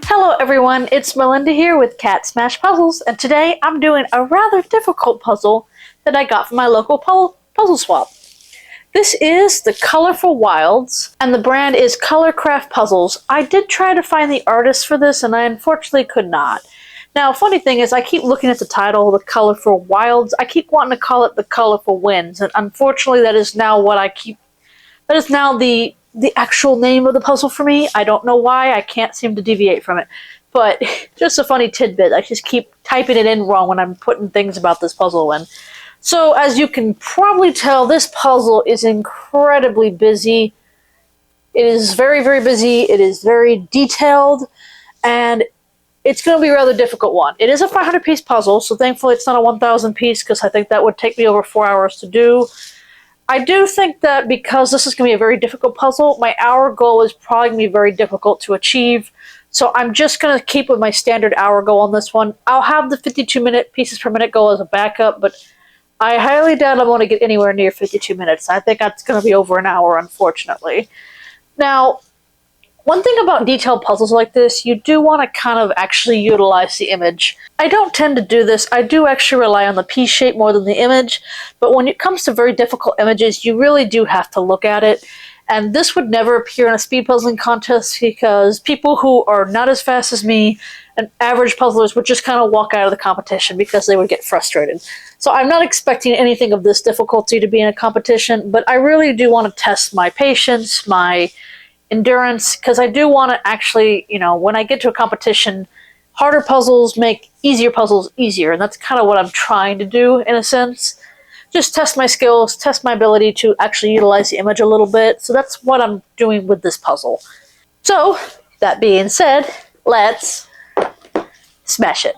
Hello everyone, it's Melinda here with CatSmashPuzzles, and today I'm doing a rather difficult puzzle that I got from my local puzzle swap. This is the Colorful Wilds, and the brand is Colorcraft Puzzles. I did try to find the artist for this, and I unfortunately could not. Now, funny thing is, I keep looking at the title, the Colorful Wilds. I keep wanting to call it the Colorful Winds, and unfortunately that is now the actual name of the puzzle for me. I don't know why. I can't seem to deviate from it. But just a funny tidbit. I just keep typing it in wrong when I'm putting things about this puzzle in. So as you can probably tell, this puzzle is incredibly busy. It is very, very busy. It is very detailed. And it's going to be a rather difficult one. It is a 500-piece puzzle, so thankfully it's not a 1,000-piece because I think that would take me over 4 hours to do. I do think that because this is going to be a very difficult puzzle, my hour goal is probably going to be very difficult to achieve. So I'm just going to keep with my standard hour goal on this one. I'll have the 52-minute pieces per minute goal as a backup, but I highly doubt I'm going to get anywhere near 52 minutes. I think that's going to be over an hour, unfortunately. Now, one thing about detailed puzzles like this, you do want to kind of actually utilize the image. I don't tend to do this. I do actually rely on the piece shape more than the image, but when it comes to very difficult images, you really do have to look at it. And this would never appear in a speed puzzling contest because people who are not as fast as me and average puzzlers would just kind of walk out of the competition because they would get frustrated. So I'm not expecting anything of this difficulty to be in a competition, but I really do want to test my patience, my endurance, because I do want to actually, when I get to a competition, harder puzzles make easier puzzles easier, and that's kind of what I'm trying to do in a sense. Just test my skills, test my ability to actually utilize the image a little bit. So that's what I'm doing with this puzzle. So, that being said, let's smash it.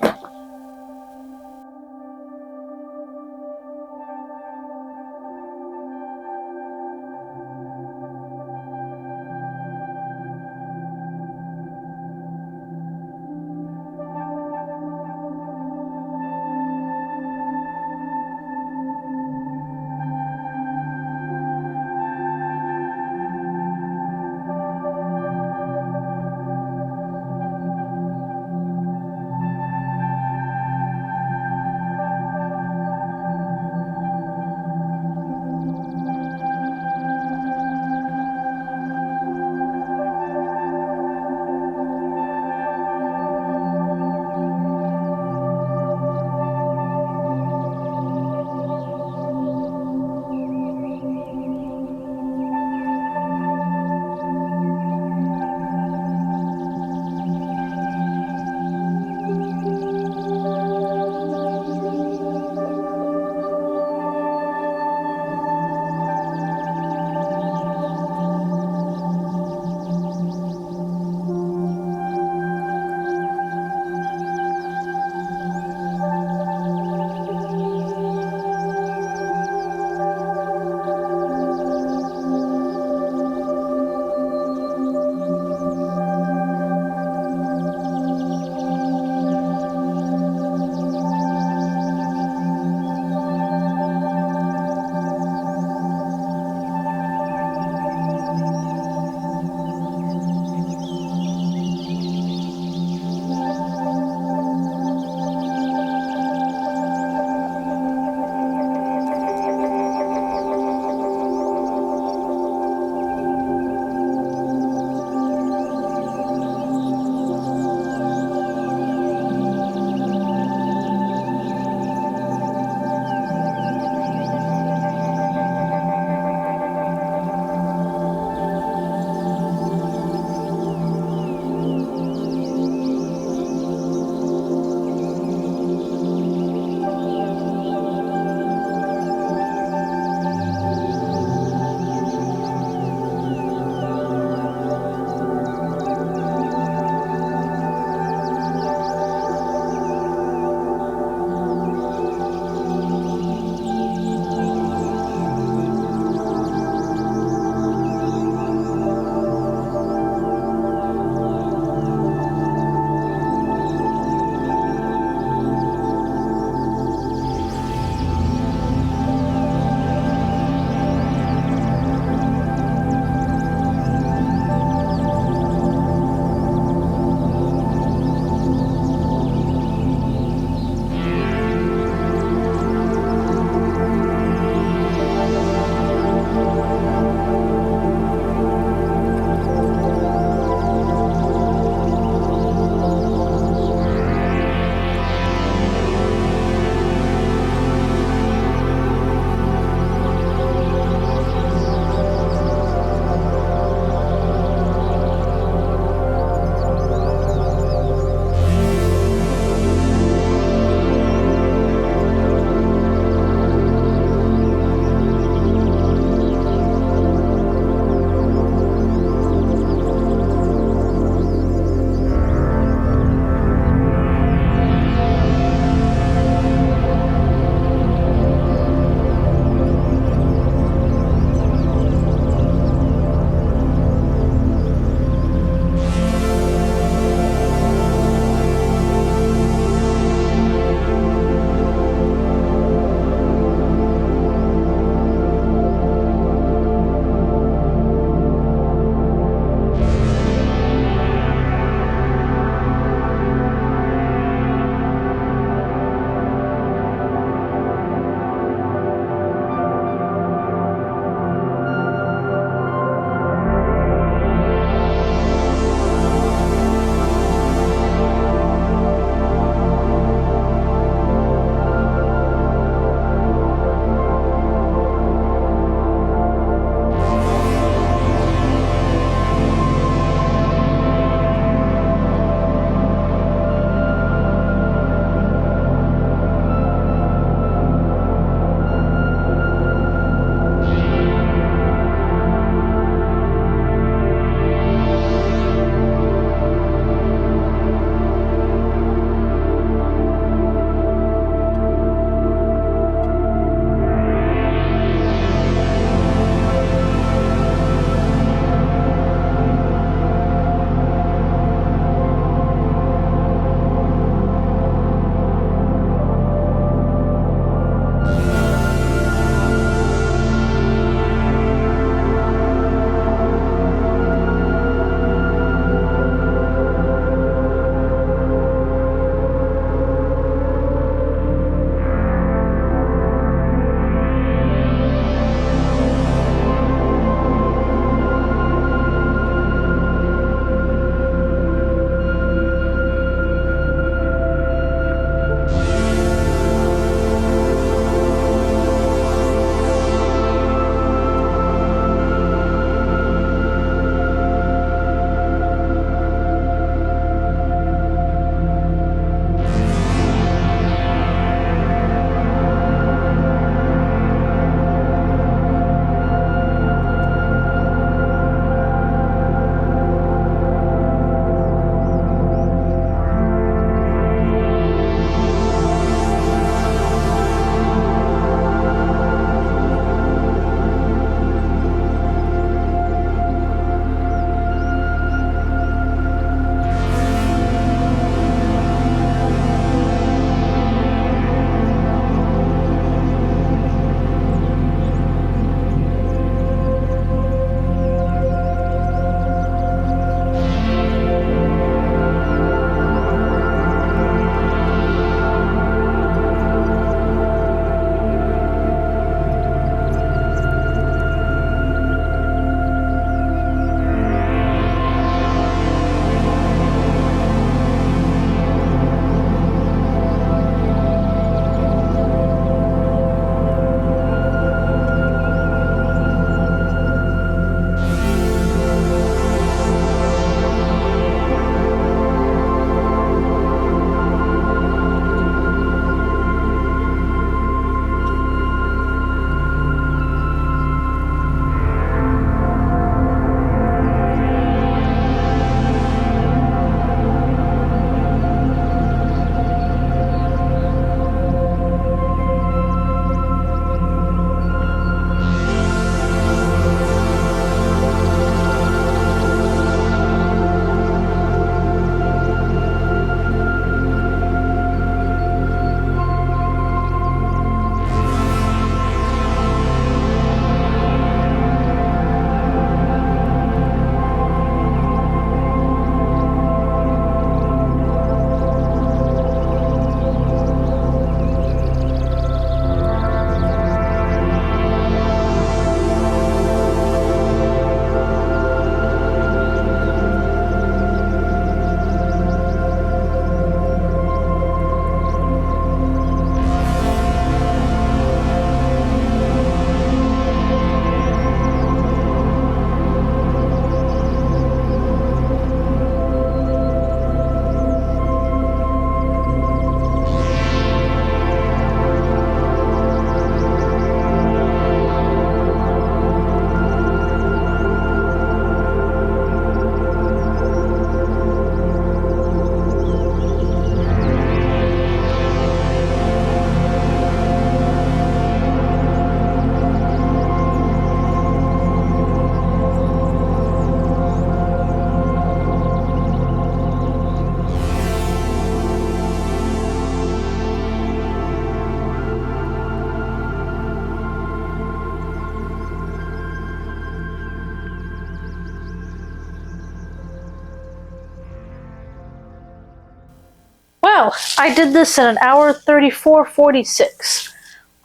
So, I did this in an hour 34:46.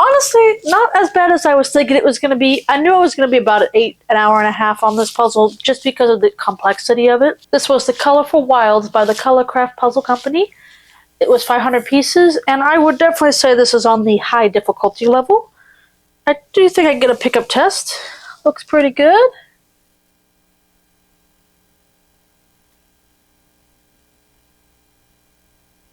Honestly, not as bad as I was thinking it was going to be. I knew it was going to be about an hour and a half on this puzzle just because of the complexity of it. This was the Colorful Wilds by the Colorcraft Puzzle Company. It was 500 pieces, and I would definitely say this is on the high difficulty level. I do think I can get a pickup test. Looks pretty good.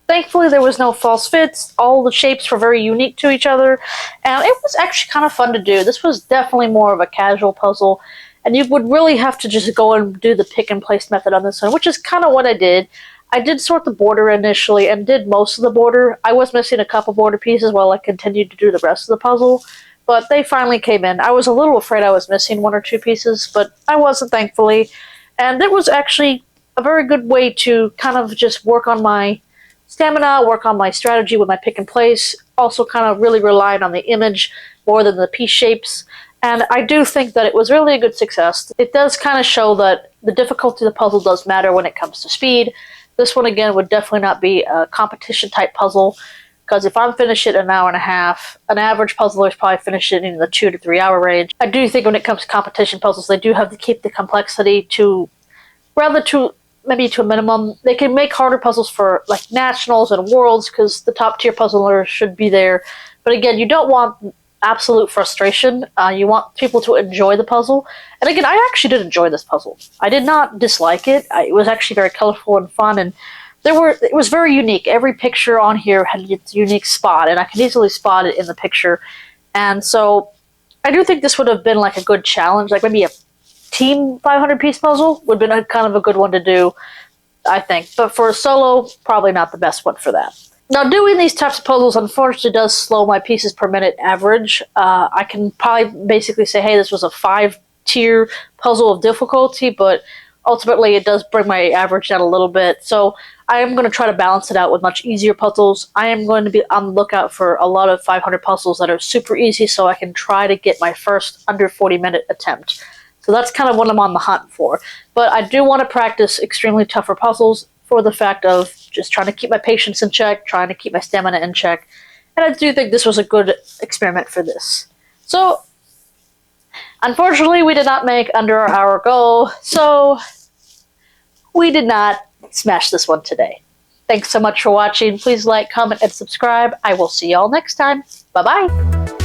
Thankfully, there was no false fits. All the shapes were very unique to each other, and it was actually kind of fun to do. This was definitely more of a casual puzzle, and you would really have to just go and do the pick and place method on this one, which is kind of what I did. I did sort the border initially and did most of the border. I was missing a couple border pieces while I continued to do the rest of the puzzle, but they finally came in. I was a little afraid I was missing one or two pieces, but I wasn't, thankfully, and it was actually a very good way to kind of just work on my stamina, work on my strategy with my pick and place, also kind of really relied on the image more than the piece shapes. And I do think that it was really a good success. It does kind of show that the difficulty of the puzzle does matter when it comes to speed. This one, again, would definitely not be a competition type puzzle, because if I'm finished it in an hour and a half, an average puzzler is probably finished it in the 2 to 3 hour range. I do think when it comes to competition puzzles, they do have to keep the complexity to maybe to a minimum. They can make harder puzzles for like nationals and worlds because the top tier puzzlers should be there. But again, you don't want absolute frustration. You want people to enjoy the puzzle. And again, I actually did enjoy this puzzle. I did not dislike it. It was actually very colorful and fun, and it was very unique. Every picture on here had its unique spot, and I could easily spot it in the picture. And so I do think this would have been like a good challenge, like maybe a team 500 piece puzzle would have been kind of a good one to do, I think. But for a solo, probably not the best one for that. Now, doing these types of puzzles unfortunately does slow my pieces per minute average. I can probably basically say, hey, this was a 5-tier puzzle of difficulty, but ultimately it does bring my average down a little bit. So I am going to try to balance it out with much easier puzzles. I am going to be on the lookout for a lot of 500 puzzles that are super easy so I can try to get my first under 40-minute attempt. So that's kind of what I'm on the hunt for. But I do want to practice extremely tougher puzzles for the fact of just trying to keep my patience in check, trying to keep my stamina in check. And I do think this was a good experiment for this. So, unfortunately, we did not make under our hour goal, so we did not smash this one today. Thanks so much for watching. Please like, comment, and subscribe. I will see y'all next time. Bye-bye.